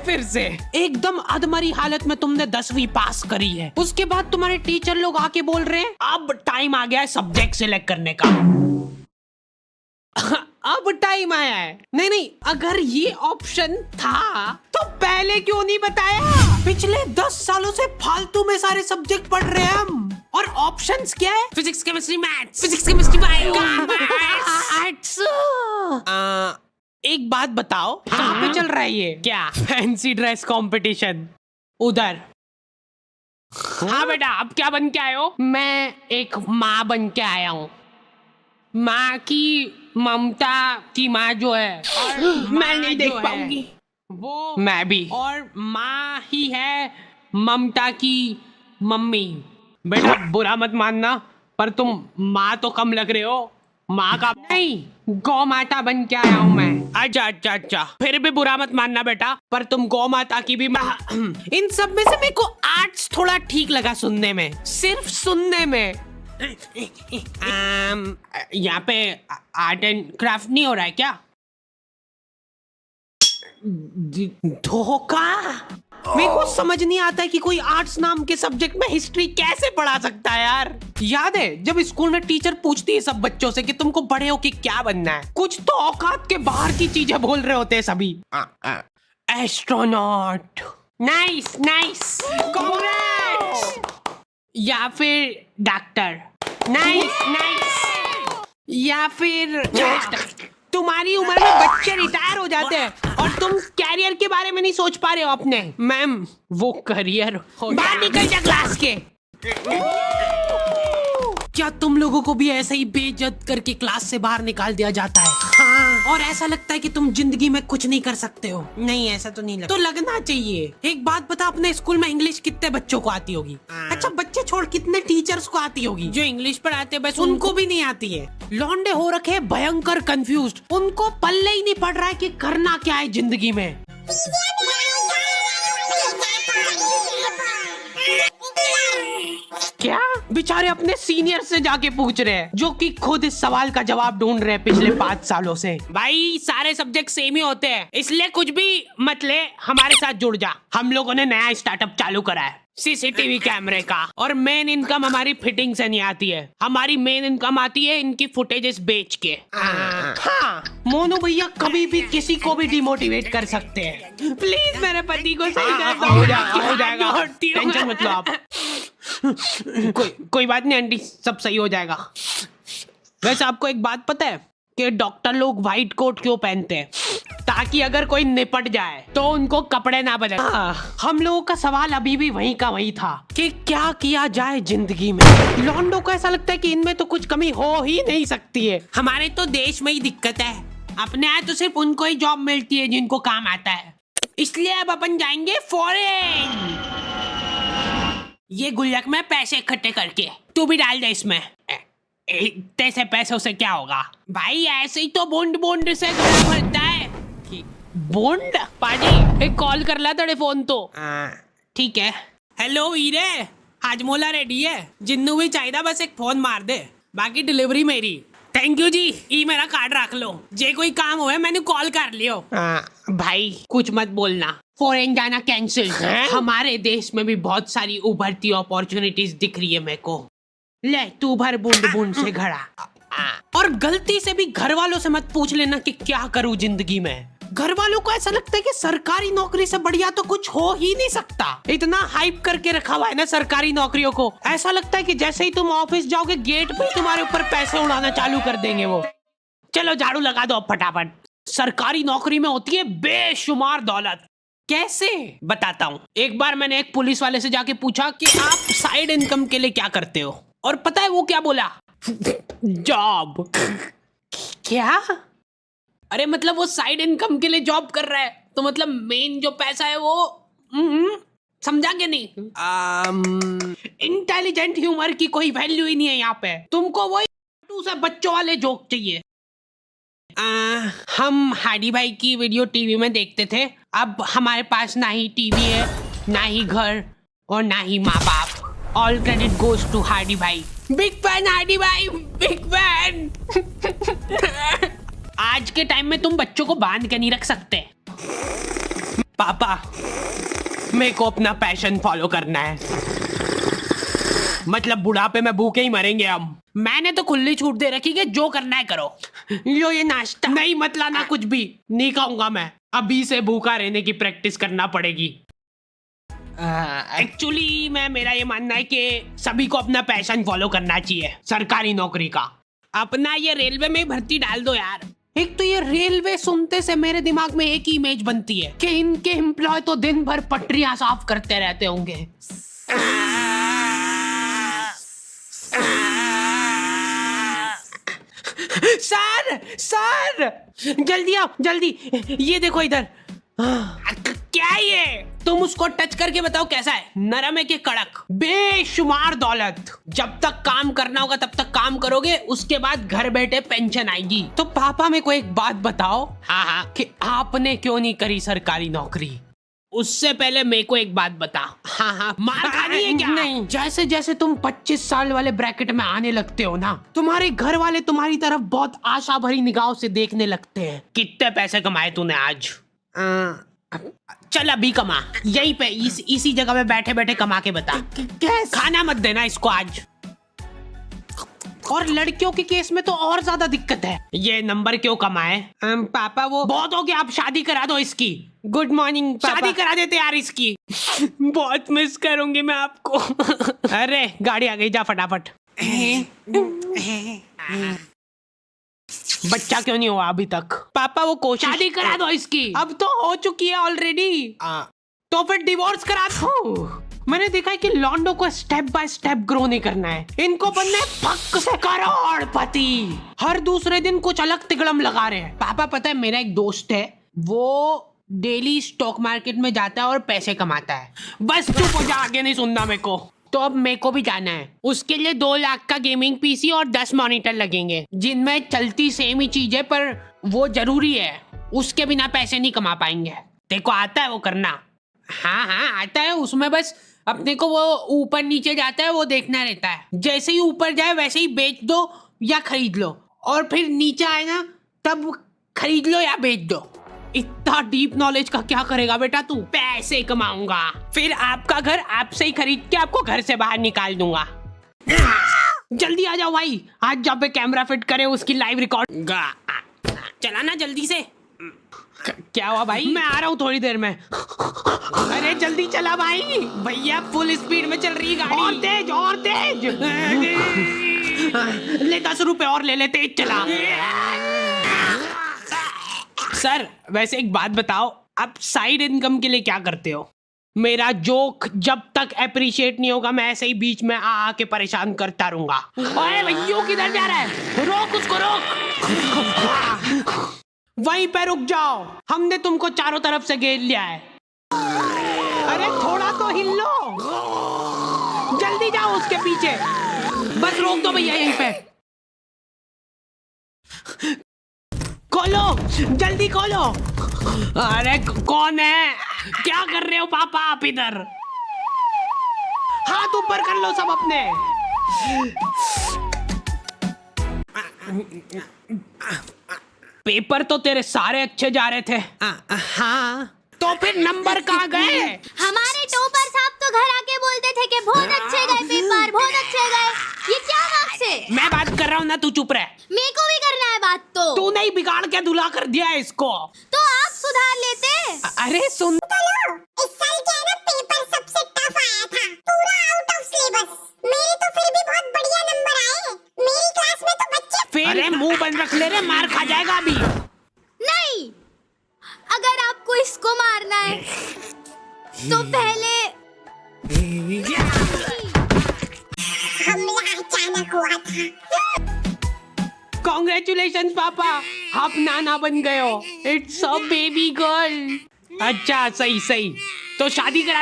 फिर से। एकदम अधमरी हालत में तुमने 10वीं पास करी है, उसके बाद तुम्हारे टीचर लोग आके बोल रहे हैं अब टाइम आ गया है सब्जेक्ट सिलेक्ट करने का। अब टाइम आया है। नहीं, अगर ये ऑप्शन था तो पहले क्यों नहीं बताया? पिछले 10 सालों से फालतू में सारे सब्जेक्ट पढ़ रहे हैं हम, और ऑप्शंस क्या है? Physics, chemistry, maths, physics, chemistry, bio, arts. एक बात बताओ, कहाँ पे चल रहा है ये? क्या फैंसी ड्रेस कंपटीशन? उधर। हाँ बेटा, अब क्या बन के आए हो? मैं एक माँ बन के आया हूँ। माँ की ममता की माँ जो है, और मैं नहीं देख पाऊंगी वो। मैं भी। और माँ ही है ममता की मम्मी। बेटा बुरा मत मानना, पर तुम माँ तो कम लग रहे हो। माँ का नहीं, गौ माता बन के आया हूँ मैं। अच्छा, फिर भी बुरा मत मानना बेटा, पर तुम गौ माता की भी माँ। इन सब में से मेरे को आर्ट्स थोड़ा ठीक लगा सुनने में, सिर्फ सुनने में। यहाँ पे आर्ट एंड क्राफ्ट नहीं हो रहा है क्या? धोखा। मेरे को समझ नहीं आता है कि कोई आर्ट्स नाम के सब्जेक्ट में हिस्ट्री कैसे पढ़ा सकता है यार। याद है जब स्कूल में टीचर पूछती है सब बच्चों से कि तुमको बड़े होके क्या बनना है, कुछ तो औकात के बाहर की चीजें बोल रहे होते हैं सभी। एस्ट्रोनॉट। Nice, congrats. या फिर डॉक्टर। नाइस। या फिर तुम्हारी उम्र में बच्चे रिटायर हो जाते हैं और तुम कैरियर के बारे में नहीं सोच पा रहे हो अपने। मैम वो करियर बाहर निकल जा क्लास के। क्या तुम लोगों को भी ऐसे ही बेइज्जत करके क्लास से बाहर निकाल दिया जाता है? हाँ। और ऐसा लगता है कि तुम जिंदगी में कुछ नहीं कर सकते हो? नहीं, ऐसा तो नहीं लगता। तो लगना चाहिए। एक बात बता, अपने स्कूल में इंग्लिश कितने बच्चों को आती होगी? अच्छा बच्चे छोड़, कितने टीचर्स को आती होगी? जो इंग्लिश पढ़ाते हैं बस उनको भी नहीं आती है। लौंडे हो रखे भयंकर कंफ्यूज्ड, उनको पल्ले ही नहीं पड़ रहा है कि करना क्या है जिंदगी में। क्या बेचारे अपने सीनियर से जाके पूछ रहे हैं, जो कि खुद इस सवाल का जवाब ढूंढ रहे हैं पिछले 5 सालों से। भाई सारे सब्जेक्ट सेम ही होते हैं, इसलिए कुछ भी मत ले, हमारे साथ जुड़ जा। हम लोगों ने नया स्टार्टअप चालू करा है, सीसीटीवी कैमरे का। और मेन इनकम हमारी फिटिंग से नहीं आती है, हमारी मेन इनकम आती है इनकी फुटेजेस बेच के। हाँ, मोनू भैया कभी भी किसी को भी डिमोटिवेट कर सकते हैं। प्लीज मेरे पति को सही कर दो। हो जाएगा, टेंशन मत लो आप। कोई बात नहीं आंटी, सब सही हो जाएगा। वैसे आपको एक बात पता है कि डॉक्टर लोग व्हाइट कोट क्यों पहनते हैं? ताकि अगर कोई निपट जाए तो उनको कपड़े ना बदले। हम लोगों का सवाल अभी भी वहीं का वहीं था कि क्या किया जाए जिंदगी में। लॉन्डो को ऐसा लगता है कि इनमें तो कुछ कमी हो ही नहीं सकती है। हमारे तो देश में ही दिक्कत है, अपने यहाँ तो सिर्फ उनको ही जॉब मिलती है जिनको काम आता है। इसलिए अब अपन जाएंगे फॉरेन। ये गुल्लक में पैसे इकट्ठे करके तू भी डाल दे इसमें। इतने से पैसों से क्या होगा भाई? ऐसे ही तो बॉन्ड से घर भरता है। बॉन्ड पाजी एक कॉल कर ला तेरे फोन तो। ठीक है। हेलो वीरे, हाजमोला रेडी है? जिन्नू भी चाहिए, बस एक फोन मार दे, बाकी डिलीवरी मेरी। थैंक यू जी, ई मेरा कार्ड रख लो, जे कोई काम हो मैंने कॉल कर लियो। भाई कुछ मत बोलना, फॉरेन जाना कैंसिल। हमारे देश में भी बहुत सारी उभरती अपॉर्चुनिटीज दिख रही है मेरे को। ले तू भर बूंद से घड़ा। और गलती से भी घर वालों से मत पूछ लेना कि क्या करूं जिंदगी में। घर वालों को ऐसा लगता है कि सरकारी नौकरी से बढ़िया तो कुछ हो ही नहीं सकता। इतना हाइप करके रखा हुआ है ना सरकारी नौकरियों को, ऐसा लगता है कि जैसे ही तुम ऑफिस जाओगे गेट पे तुम्हारे ऊपर पैसे उड़ाना चालू कर देंगे वो। चलो झाड़ू लगा दो फटाफट। सरकारी नौकरी में होती है बेशुमार दौलत। कैसे? बताता हूँ। एक बार मैंने एक पुलिस वाले से जाके पूछा कि आप साइड इनकम के लिए क्या करते हो, और पता है वो क्या बोला? जॉब। क्या? अरे मतलब वो साइड इनकम के लिए जॉब कर रहा है, तो मतलब मेन जो पैसा है वो समझा के नहीं? इंटेलिजेंट ह्यूमर की कोई वैल्यू ही नहीं है यहाँ पे। तुमको वही से बच्चों वाले जोक चाहिए। हम हाडी भाई की वीडियो टीवी में देखते थे, अब हमारे पास ना ही टीवी है, ना ही घर, और ना ही माँ बाप। ऑल क्रेडिट गोज टू हाडी भाई। बिग फैन हाडी भाई, बिग फैन। आज के टाइम में तुम बच्चों को बांध के नहीं रख सकते। पापा, मेरे को अपना पैशन फॉलो करना है। मतलब बुढ़ापे में भूखे ही मरेंगे हम। मैंने तो खुली छूट दे रखी कि जो करना है करो। लो ये नाश्ता। नहीं मत लाना कुछ भी, नहीं खाऊंगा मैं। अभी से भूखा रहने की प्रैक्टिस करना पड़ेगी। एक्चुअली मेरा ये मानना है कि सभी को अपना पैशन फॉलो करना चाहिए, सरकारी नौकरी का। अपना ये रेलवे में भर्ती डाल दो यार। एक तो ये रेलवे सुनते से मेरे दिमाग में एक ही इमेज बनती है कि इनके एम्प्लॉय तो दिन भर पटरियां साफ करते रहते होंगे। सर सर, जल्दी आओ जल्दी, ये देखो इधर। क्या है ये? तुम उसको टच करके बताओ कैसा है, नरम है कि कड़क? बेशुमार दौलत। जब तक काम करना होगा तब तक काम करोगे, उसके बाद घर बैठे पेंशन आएगी। तो पापा मेरे को एक बात बताओ, हाँ, कि आपने क्यों नहीं करी सरकारी नौकरी? उससे पहले मेरे को एक बात बता। हाँ, मार खानी है क्या? नहीं, जैसे जैसे तुम 25 साल वाले ब्रैकेट में आने लगते हो ना, तुम्हारे घर वाले तुम्हारी तरफ बहुत आशा भरी निगाहों से देखने लगते हैं। कितने पैसे कमाए तूने आज? चल अभी कमा, यहीं पे इसी जगह पे बैठे बैठे कमा के बता। खाना मत देना इसको आज। और लड़कियों के केस में तो और ज्यादा दिक्कत है। ये नंबर क्यों कमाए? पापा वो बहुत हो गया, आप शादी करा दो इसकी। गुड मॉर्निंग पापा। शादी करा देते यार इसकी। बहुत मिस करूंगी मैं आपको। अरे गाड़ी आ गई, जा फटाफट। बच्चा क्यों नहीं हुआ अभी तक? पापा वो कोशिश। शादी करा दो इसकी। अब तो हो चुकी है ऑलरेडी। तो फिर डिवोर्स करा दो। मैंने देखा है कि लॉन्डो को स्टेप बाय स्टेप ग्रो नहीं करना है, इनको बनना है फक से करोड़पति। हर दूसरे दिन कुछ अलग तिगड़म लगा रहे हैं। पापा पता है, मेरा एक दोस्त है, वो डेली स्टॉक मार्केट में जाता है और पैसे कमाता है। बस चुप हो जा, आगे नहीं सुनना मेरे को। तो अब मेरे को भी जाना है, उसके लिए 2 लाख का गेमिंग पीसी और 10 मॉनिटर लगेंगे, जिनमें चलती सेम ही चीज है, पर वो जरूरी है। उसके बिना पैसे नहीं कमा पाएंगे। देखो आता है वो करना? हाँ आता है। उसमें बस अपने को वो ऊपर नीचे जाता है वो देखना रहता है। जैसे ही ऊपर जाए वैसे ही बेच दो या खरीद लो, और फिर नीचे आए ना तब खरीद लो या बेच दो। इतना डीप नॉलेज का क्या करेगा बेटा तू? पैसे कमाऊंगा, फिर आपका घर आपसे ही खरीद के आपको घर से बाहर निकाल दूंगा। जल्दी आ जाओ भाई, आज जब पे कैमरा फिट करे उसकी लाइव रिकॉर्ड। चलाना जल्दी से। क्या हुआ भाई? मैं आ रहा हूँ थोड़ी देर में। अरे जल्दी चला भाई, भैया फुल स्पीड में चल रही गाड़ी। और तेज और तेज। ले 10 रुपए और ले ले, तेज चला। सर वैसे एक बात बताओ, आप साइड इनकम के लिए क्या करते हो? मेरा जोक जब तक अप्रिशिएट नहीं होगा मैं ऐसे ही बीच में आ के परेशान करता रहूंगा। ओए भैया किधर जा रहा है? रोक उसको, रोक। वहीं पे रुक जाओ, हमने तुमको चारों तरफ से घेर लिया है। अरे थोड़ा तो हिल लो, जल्दी जाओ उसके पीछे। बस रोक दो भैया यहीं पे। खोलो, जल्दी खोलो। अरे कौन है? क्या कर रहे हो पापा आप इधर? हाथ ऊपर कर लो सब अपने। पेपर तो तेरे सारे अच्छे जा रहे थे। हाँ, तो फिर नंबर कहाँ गए? हमारे टॉपर साहब तो घर आके बोलते थे कि बहुत अच्छे गए पेपर, बहुत अच्छे गए। ये क्या मार्क्स है? मैं बात कर रहा हूँ ना, तू चुप रह। मेरे को भी करना है बात। तो तू नहीं, बिगाड़ के धुला कर दिया है इसको। तो आप सुधार लेते। अरे सुन, इस साल क्या है ना, पेपर सबसे टफ आया था, पूरा आउट ऑफ सिलेबस। मेरे तो फिर भी बहुत बढ़िया नंबर आए। मेरी क्लास में तो बच्चे फेल। अरे मुंह बंद रख ले रे, मार खा जाएगा अभी। नहीं, अगर आपको इसको मारना है तो पहले हमला अचानक हुआ था। कॉन्ग्रेचुलेशंस पापा, आप नाना बन गए हो। It's a baby girl. अच्छा सही, तो शादी करा